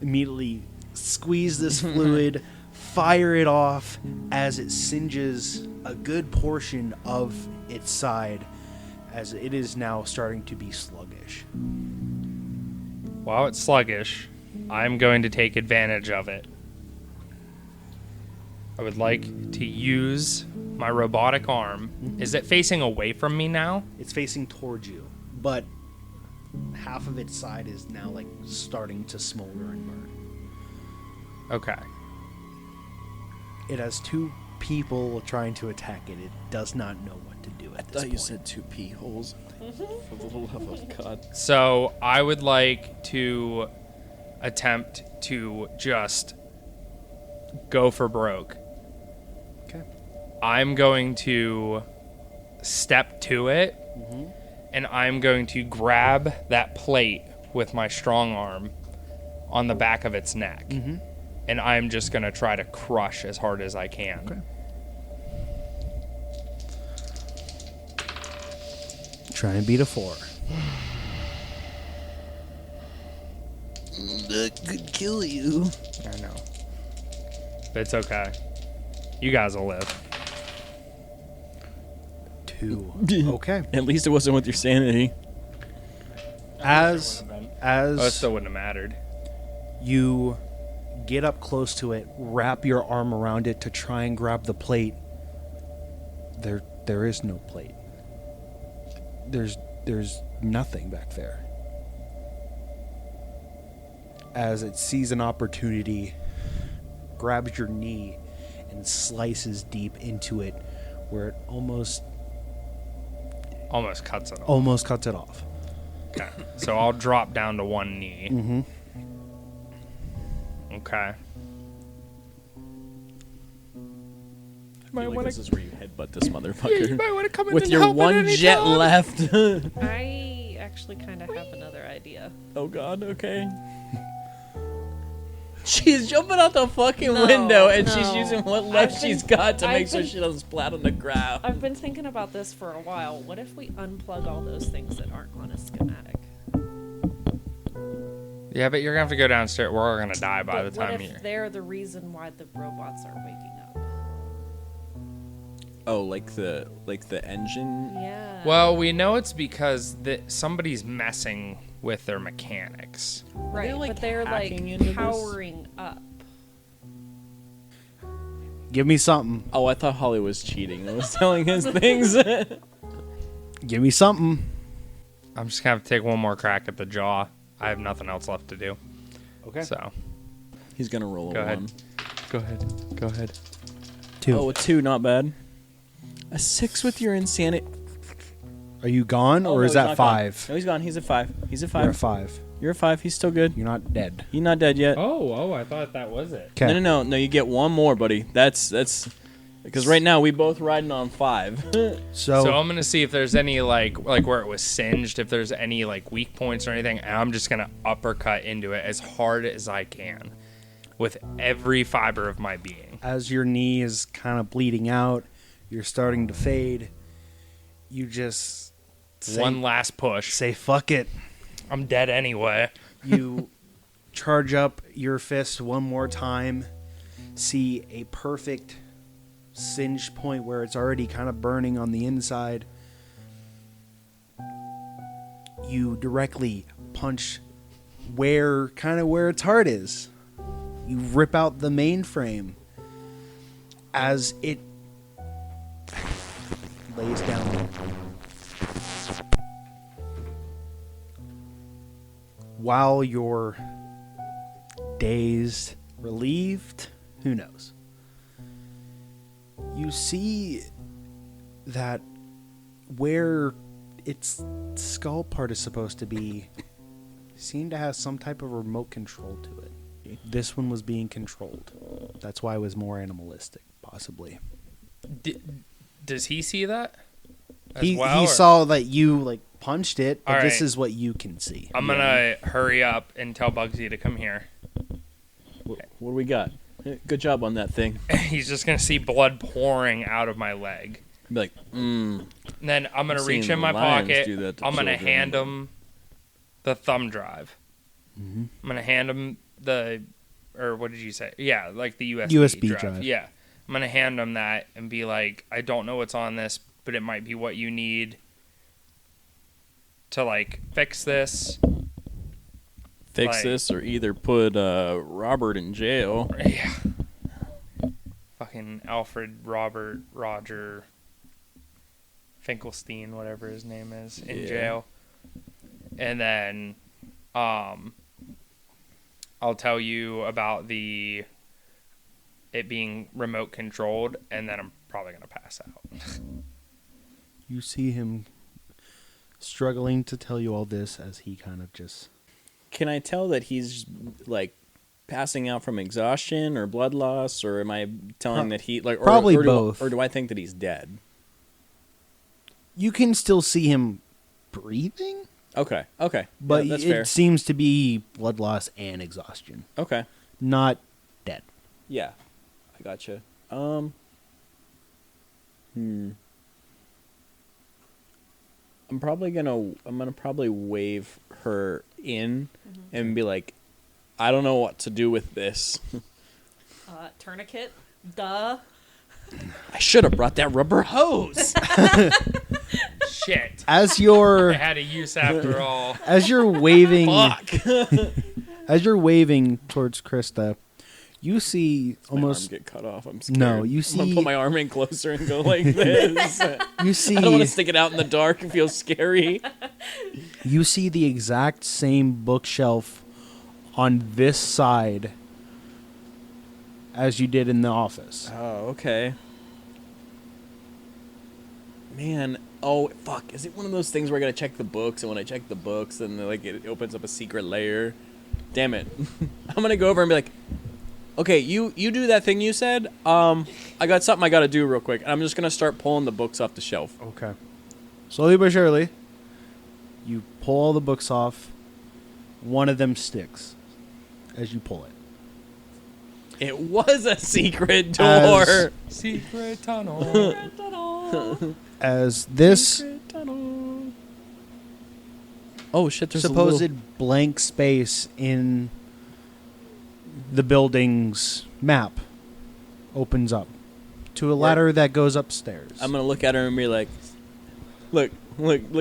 immediately squeeze this fluid, fire it off as it singes a good portion of its side, as it is now starting to be sluggish. While it's sluggish, I'm going to take advantage of it. I would like to use my robotic arm. Is it facing away from me now? It's facing towards you, but half of its side is now like starting to smolder and burn. Okay. It has 2 people trying to attack it. It does not know what to do at this point. You said 2 pee holes. For the love of God. So I would like to attempt to just go for broke. Okay. I'm going to step to it, and I'm going to grab that plate with my strong arm on the back of its neck. And I'm just going to try to crush as hard as I can. Okay. Try and beat a 4. That could kill you. I know. But it's okay. You guys will live. 2. Okay. At least it wasn't with your sanity. As Oh, it still wouldn't have mattered. you get up close to it, wrap your arm around it to try and grab the plate, there is no plate. There's nothing back there. As it sees an opportunity, grabs your knee and slices deep into it, where it almost cuts it off. almost cuts it off. Okay. So I'll drop down to one knee. Mm-hmm. Okay. I feel like this is where you headbutt this motherfucker. You might want to come in with and your help at one any jet time. left. I actually kind of have another idea. Oh God. Okay. She's jumping out the fucking No, window, and she's no. using what left I've been- she's got to I've make sure been- she doesn't splat on the ground. I've been thinking about this for a while. What if we unplug all those things that aren't on a schematic? Yeah, but you're gonna have to go downstairs. We're all gonna die by But the time what you're. if they're the reason why the robots are waking up? Oh, like the engine. Yeah. Well, we know it's because somebody's messing with their mechanics. right, they, like, but they're like hacking into this? powering up. Give me something. Oh, I thought Holly was cheating. I was telling his things. Give me something. I'm just gonna have to take one more crack at the jaw. I have nothing else left to do. Okay. So He's gonna roll go a ahead. 1. Go ahead. Go ahead. 2. Oh, a 2, not bad. A 6 with your insanity. Are you gone, or is that 5? No, he's gone. He's at 5. He's at 5. You're a 5. You're at 5. He's still good. You're not dead. He's not dead yet. Oh, I thought that was it. Okay. No. You get one more, buddy. That's because right now we both riding on 5. So I'm gonna see if there's any like where it was singed, if there's any like weak points or anything, and I'm just gonna uppercut into it as hard as I can, with every fiber of my being. as your knee is kind of bleeding out, you're starting to fade. You just One last push. say fuck it. I'm dead anyway. You charge up your fist one more time, see a perfect singe point where it's already kind of burning on the inside. You directly punch where its heart is. You rip out the mainframe as it lays down. while you're dazed, relieved, who knows, you see that where its skull part is supposed to be seemed to have some type of remote control to it. This one was being controlled. That's why it was more animalistic, possibly. Does he see that? He saw that you like punched it, but All this right. is what you can see. I'm gonna hurry up and tell Bugsy to come here. What do we got? Good job on that thing. He's just gonna see blood pouring out out of my leg. Be like, And then I'm gonna I've reach seen in my lions pocket. do that to I'm gonna children. hand him the thumb drive. Mm-hmm. I'm gonna hand him or what did you say? Yeah, like the USB drive. Yeah, I'm gonna hand him that and be like, I don't know what's on this, but it might be what you need to like fix this. fix Like- this or either put Robert in jail. Yeah. Fucking Alfred Robert Roger Finkelstein, whatever his name is, in Yeah. jail. And then I'll tell you about it being remote controlled, and then I'm probably gonna pass out. You see him struggling to tell you all this as he kind of just... Can I tell that he's like passing out from exhaustion or blood loss, or am I telling that he like Probably or both. or do I think that he's dead? You can still see him breathing, Okay, but yeah, that's it fair. seems to be blood loss and exhaustion, Okay, not dead. yeah, I gotcha. I'm gonna probably wave her in and be like, I don't know what to do with this. Tourniquet. Duh. I should have brought that rubber hose. Shit. As I you're had a use after all. as you're waving Fuck. as you're waving towards Krista, you see My arm almost get cut off. I'm scared. No, you I'm gonna see- put my arm in closer and go like this. you see I don't want to stick it out in the dark and feel scary. you see the exact same bookshelf on this side as you did in the office. Oh, okay. Man, oh fuck! Is it one of those things where I gotta check the books, and when I check the books, then like it opens up a secret layer? Damn it! I'm gonna go over and be like, okay, you do that thing you said. I got something I gotta do real quick, and I'm just gonna start pulling the books off the shelf. Okay. Slowly but surely, you pull all the books off. One of them sticks as you pull it. It was a secret door. As- Secret tunnel. As this Secret tunnel. Oh shit! There's supposed a little... blank space in the building's map opens up to a ladder that goes upstairs. I'm gonna look at her and be like, look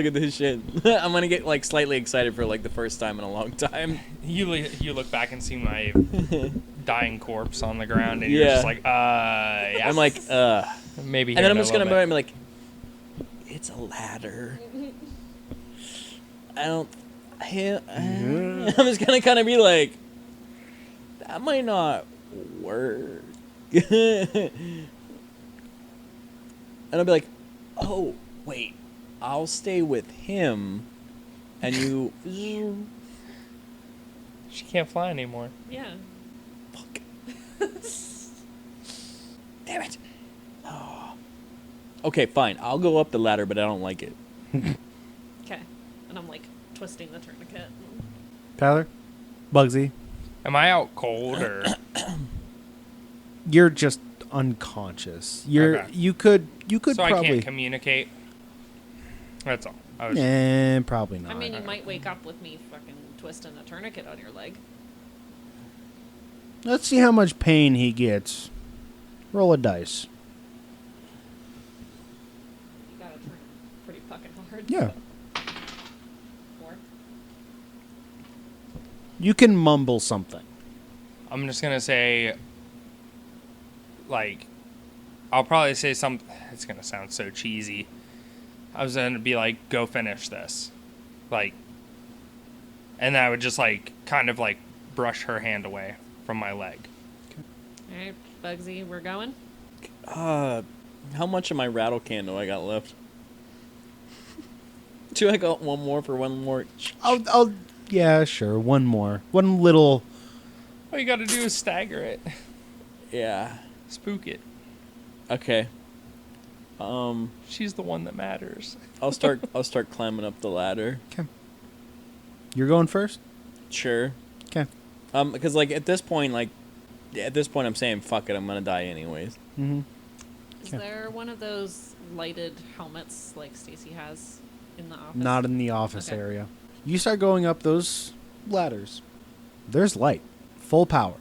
at this shit. I'm gonna get like slightly excited for like the first time in a long time. You look back and see my dying corpse on the ground, and you're Yeah. just like, yeah. I'm like, maybe. and then I'm here in a just gonna little bit. be like, it's a ladder. I'm just gonna kind of be like, that might not work. And I'll be like, oh wait, I'll stay with him, and you. She can't fly anymore. Yeah. Fuck. Damn it. Oh. Okay, fine. I'll go up the ladder, but I don't like it. Okay. And I'm like twisting the tourniquet. Tyler, Bugsy, Am I out cold or? you're just unconscious. You're Okay. you could So I probably can't communicate. That's all. I was. probably not. I mean, you might wake up with me fucking twisting a tourniquet on your leg. Let's see how much pain he gets. Roll a dice. You gotta turn pretty fucking hard. Yeah. 4. You can mumble something. I'm just gonna say. Like, I'll probably say something. It's gonna sound so cheesy. I was gonna be like, "Go finish this," like, And I would just like kind of like brush her hand away from my leg. All right, Bugsy, we're going. How much of my rattle can do I got left? Do I got one more for one more? Yeah, sure. One more. One little. All you got to do is stagger it, Yeah. spook it. Okay. She's the one that matters. I'll start climbing up the ladder. Okay. You're going first? Sure. Okay. Because like at this point I'm saying fuck it, I'm gonna die anyways. Mm-hmm. Is there one of those lighted helmets like Stacy has in the office? Not in the office Okay. area. You start going up those ladders. There's light. Full power.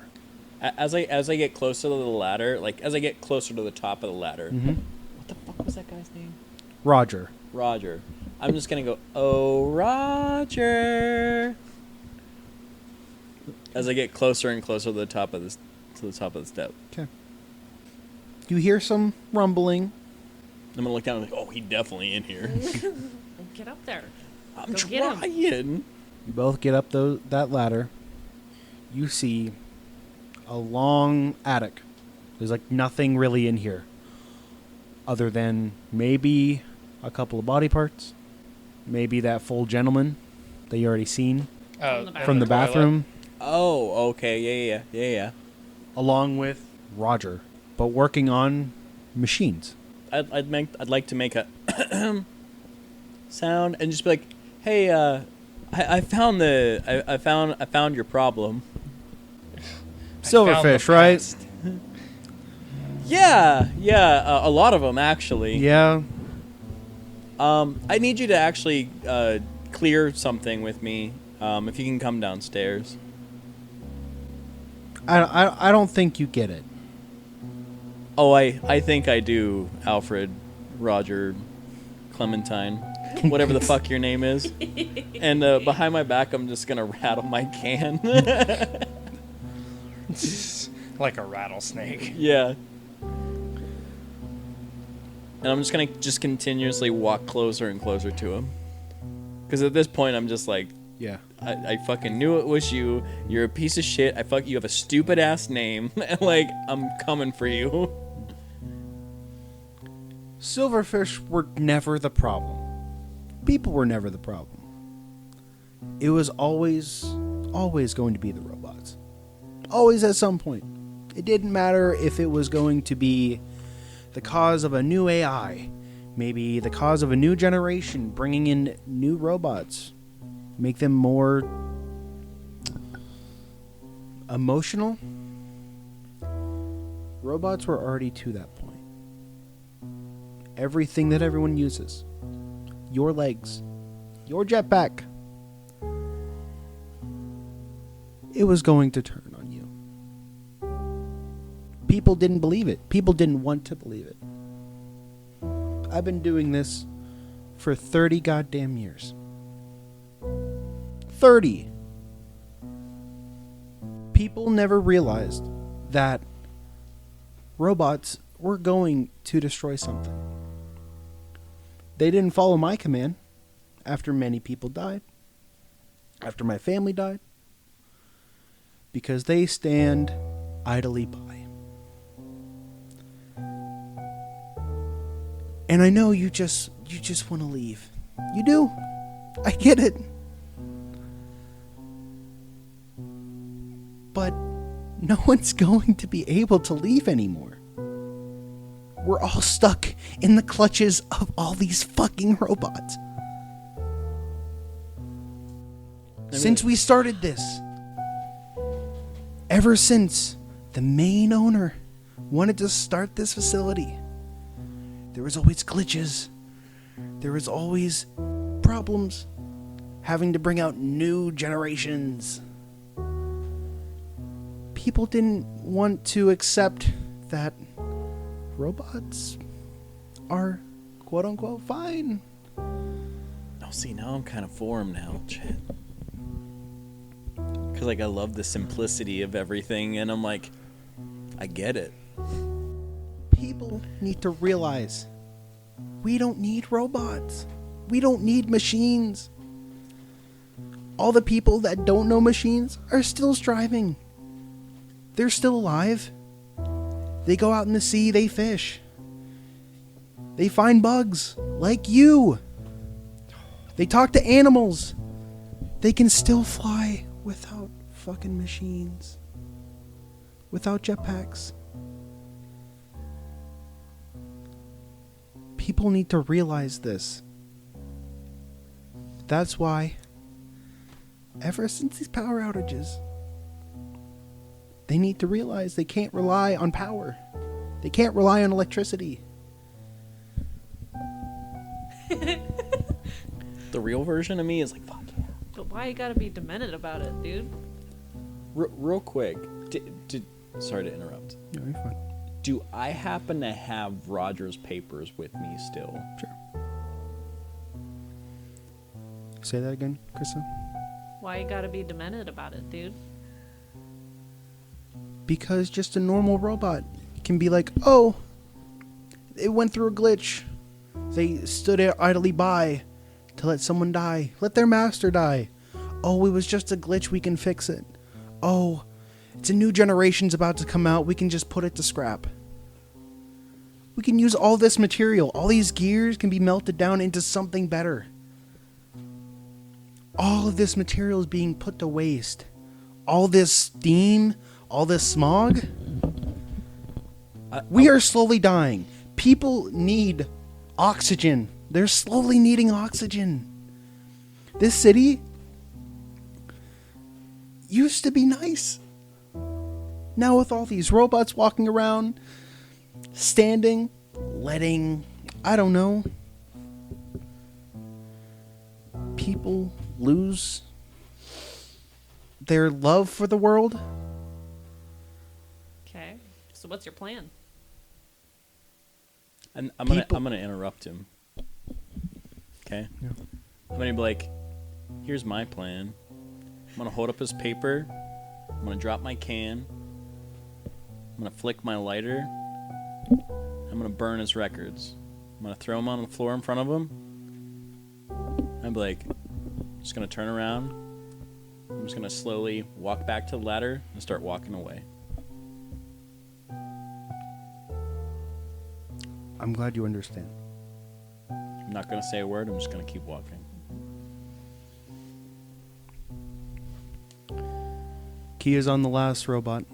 As I get closer to the ladder, like as I get closer to the top of the ladder. Mm-hmm. What the fuck was that guy's name? Roger. Roger. I'm just gonna go, oh Roger. As I get closer and closer to the top of the step. Okay. You hear some rumbling. I'm gonna look down and like, oh, he definitely in here. Get up there. I'm Go get him. trying. You both get up that ladder. You see a long attic. There's like nothing really in here. Other than maybe a couple of body parts. Maybe that full gentleman that you already seen from the bathroom. Oh, okay, yeah. Along with Roger, but working on machines. I'd like to make a sound and just be like, hey, I found your problem. Silverfish, right? Yeah, a lot of them actually. Yeah. I need you to actually clear something with me. If you can come downstairs. I don't think you get it. Oh, I think I do, Alfred, Roger, Clementine, whatever the fuck your name is. And behind my back, I'm just gonna rattle my can. Like a rattlesnake. Yeah. And I'm just gonna continuously walk closer and closer to him. Because at this point, I'm just like, Yeah. I fucking knew it was you. You're a piece of shit. You have a stupid ass name. Like, I'm coming for you. Silverfish were never the problem. People were never the problem. It was always going to be the robots. Always at some point. It didn't matter if it was going to be the cause of a new AI, maybe the cause of a new generation bringing in new robots, make them more emotional. Robots were already to that point. Everything that everyone uses, your legs, your jetpack, it was going to turn on you. People didn't believe it. People didn't want to believe it. I've been doing this for 30 goddamn years. 30. People never realized that robots were going to destroy something. They didn't follow my command after many people died, after my family died, because they stand idly by. And I know you just want to leave. You do. I get it. But no one's going to be able to leave anymore. We're all stuck in the clutches of all these fucking robots. Since we started this, ever since the main owner wanted to start this facility, there was always glitches. There was always problems having to bring out new generations. People didn't want to accept that robots are quote-unquote fine. Oh, see, now I'm kind of for him now. Shit. Because, like, I love the simplicity of everything, and I'm like, I get it. People need to realize we don't need robots. We don't need machines. All the people that don't know machines are still striving. They're still alive. They go out in the sea, they fish. They find bugs, like you. They talk to animals. They can still fly without fucking machines. Without jetpacks. People need to realize this. That's why, ever since these power outages, they need to realize they can't rely on power. They can't rely on electricity. The real version of me is like, fuck yeah. But why you gotta be demented about it, dude? Real quick, sorry to interrupt. Yeah, you're fine. Do I happen to have Roger's papers with me still? Sure. Say that again, Krista. Why you gotta be demented about it, dude? Because just a normal robot can be like, oh, it went through a glitch. They stood idly by to let someone die. Let their master die. Oh, it was just a glitch. We can fix it. Oh, it's a new generation's about to come out. We can just put it to scrap. We can use all this material. All these gears can be melted down into something better. All of this material is being put to waste. All this steam, all this smog. We are slowly dying. People need oxygen. They're slowly needing oxygen. This city used to be nice. Now with all these robots walking around, standing, letting, I don't know, people lose their love for the world. Okay. So what's your plan? And I'm gonna interrupt him. Okay? Yeah. I'm gonna be like, here's my plan. I'm gonna hold up his paper. I'm gonna drop my can. I'm gonna flick my lighter. I'm gonna burn his records. I'm gonna throw them on the floor in front of him. I'm like, just gonna turn around. I'm just gonna slowly walk back to the ladder and start walking away. I'm glad you understand. I'm not gonna say a word. I'm just gonna keep walking. Key is on the last robot.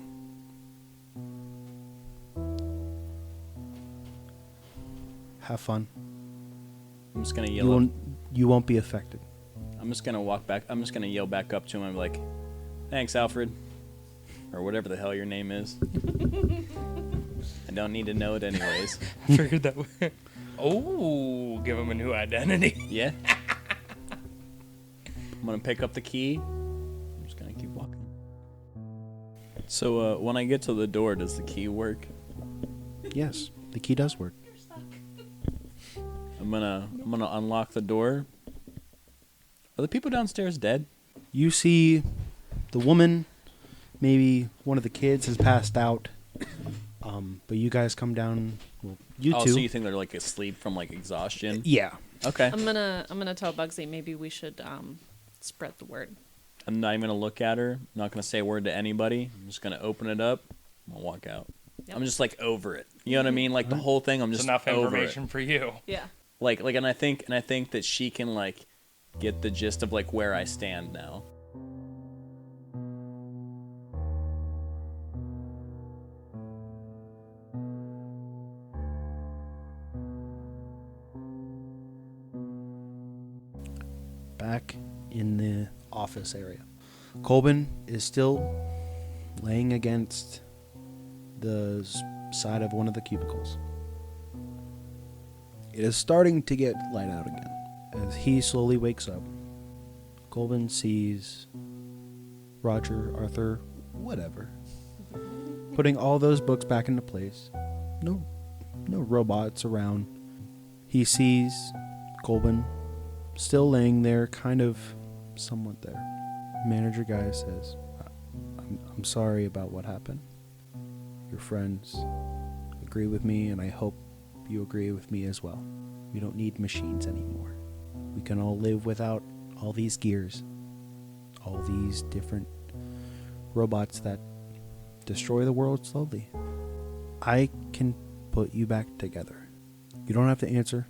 Have fun. I'm just gonna yell. You won't be affected. I'm just gonna walk back. I'm just gonna yell back up to him. I'm like, "Thanks, Alfred," or whatever the hell your name is. I don't need to know it anyways. Figured that way. Oh, give him a new identity. Yeah. I'm gonna pick up the key. I'm just gonna keep walking. So when I get to the door, does the key work? Yes, the key does work. I'm gonna unlock the door. Are the people downstairs dead? You see the woman, maybe one of the kids has passed out. But you guys come down. Well, you two. So you think they're like asleep from like exhaustion? Yeah. Okay. I'm gonna tell Bugsy maybe we should spread the word. I'm not even gonna look at her. I'm not gonna say a word to anybody. I'm just gonna open it up. I'm gonna walk out. Yep. I'm just like over it. You know what I mean? Like the whole thing. I'm It's just enough over information it. for you. Yeah. Like, and I think that she can like get the gist of like where I stand now. Back in the office area, Colbin is still laying against the side of one of the cubicles. It is starting to get light out again. As he slowly wakes up, Colbin sees Roger, Arthur, whatever, putting all those books back into place. No robots around. He sees Colbin still laying there, kind of somewhat there. Manager guy says, I'm sorry about what happened. Your friends agree with me, and I hope you agree with me as well. We don't need machines anymore. We can all live without all these gears. all these different robots that destroy the world slowly. I can put you back together. You don't have to answer.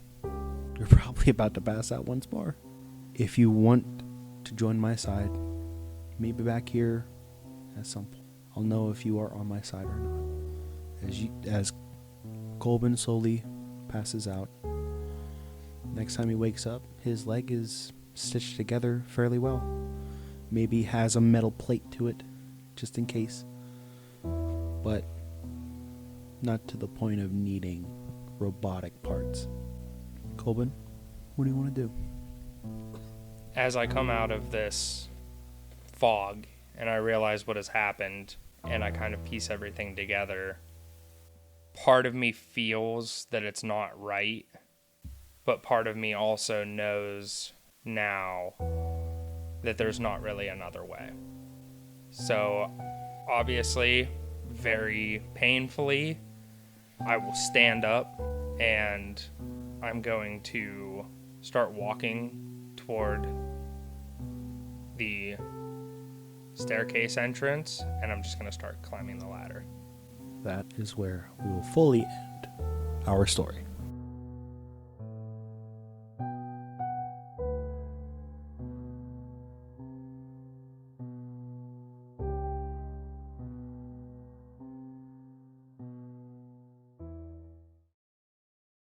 You're probably about to pass out once more. If you want to join my side, meet me back here at some point. I'll know if you are on my side or not. As Colbin slowly passes out, next time he wakes up, his leg is stitched together fairly well. Maybe has a metal plate to it, just in case. But not to the point of needing robotic parts. Colbin, what do you want to do? As I come out of this fog and I realize what has happened and I kind of piece everything together, part of me feels that it's not right, but part of me also knows now that there's not really another way. So obviously, very painfully, I will stand up and I'm going to start walking toward the staircase entrance, and I'm just going to start climbing the ladder. That is where we will fully end our story.